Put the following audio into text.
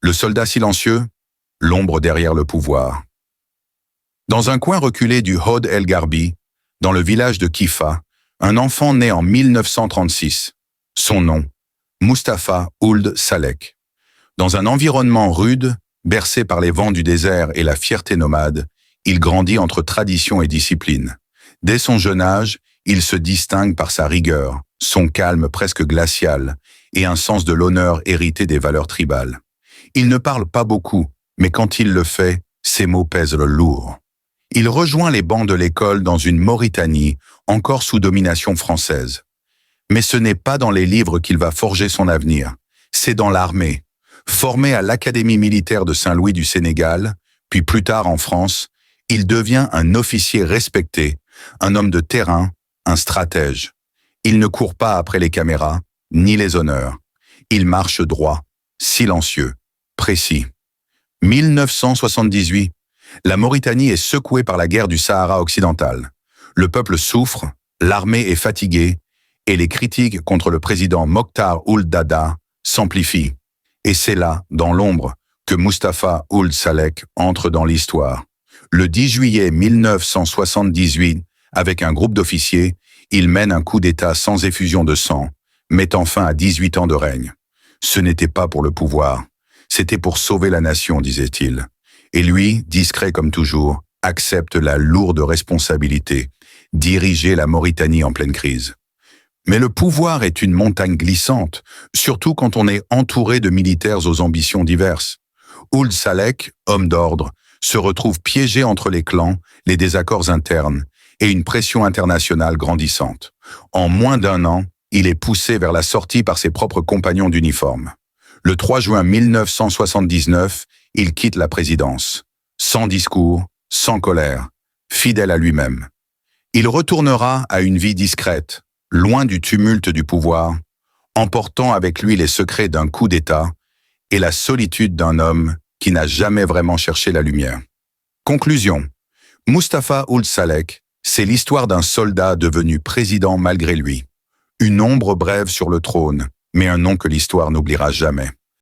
Le soldat silencieux, l'ombre derrière le pouvoir. Dans un coin reculé du Hod El Garbi, dans le village de Kifa, un enfant né en 1936. Son nom, Mustapha Ould Salek. Dans un environnement rude, bercé par les vents du désert et la fierté nomade, il grandit entre tradition et discipline. Dès son jeune âge, il se distingue par sa rigueur, son calme presque glacial et un sens de l'honneur hérité des valeurs tribales. Il ne parle pas beaucoup, mais quand il le fait, ses mots pèsent le lourd. Il rejoint les bancs de l'école dans une Mauritanie encore sous domination française. Mais ce n'est pas dans les livres qu'il va forger son avenir, c'est dans l'armée. Formé à l'Académie militaire de Saint-Louis du Sénégal, puis plus tard en France, il devient un officier respecté, un homme de terrain, un stratège. Il ne court pas après les caméras, ni les honneurs. Il marche droit, silencieux, précis. 1978, la Mauritanie est secouée par la guerre du Sahara occidental. Le peuple souffre, l'armée est fatiguée, et les critiques contre le président Mokhtar Ould Daddah s'amplifient. Et c'est là, dans l'ombre, que Mustapha Ould Salek entre dans l'histoire. Le 10 juillet 1978, avec un groupe d'officiers, il mène un coup d'État sans effusion de sang, mettant fin à 18 ans de règne. Ce n'était pas pour le pouvoir, c'était pour sauver la nation, disait-il. Et lui, discret comme toujours, accepte la lourde responsabilité, diriger la Mauritanie en pleine crise. Mais le pouvoir est une montagne glissante, surtout quand on est entouré de militaires aux ambitions diverses. Ould Salek, homme d'ordre, se retrouve piégé entre les clans, les désaccords internes et une pression internationale grandissante. En moins d'un an, il est poussé vers la sortie par ses propres compagnons d'uniforme. Le 3 juin 1979, il quitte la présidence, sans discours, sans colère, fidèle à lui-même. Il retournera à une vie discrète, loin du tumulte du pouvoir, emportant avec lui les secrets d'un coup d'État et la solitude d'un homme qui n'a jamais vraiment cherché la lumière. Conclusion. Mustapha Ould Salek, c'est l'histoire d'un soldat devenu président malgré lui. Une ombre brève sur le trône, mais un nom que l'histoire n'oubliera jamais.